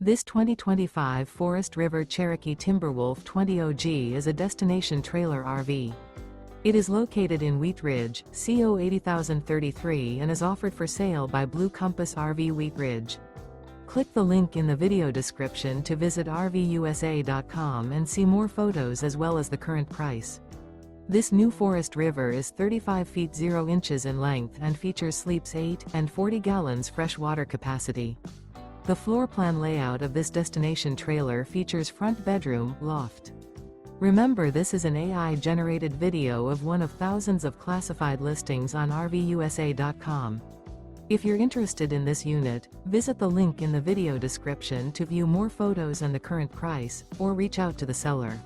This 2025 Forest River Cherokee Timberwolf 20 OG is a destination trailer RV. It is located in Wheat Ridge, CO 80033 and is offered for sale by Blue Compass RV Wheat Ridge. Click the link in the video description to visit RVUSA.com and see more photos as well as the current price. This new Forest River is 35 feet 0 inches in length and features sleeps 8 and 40 gallons fresh water capacity. The floor plan layout of this destination trailer features front bedroom, loft. Remember, this is an AI-generated video of one of thousands of classified listings on RVUSA.com. If you're interested in this unit, visit the link in the video description to view more photos and the current price, or reach out to the seller.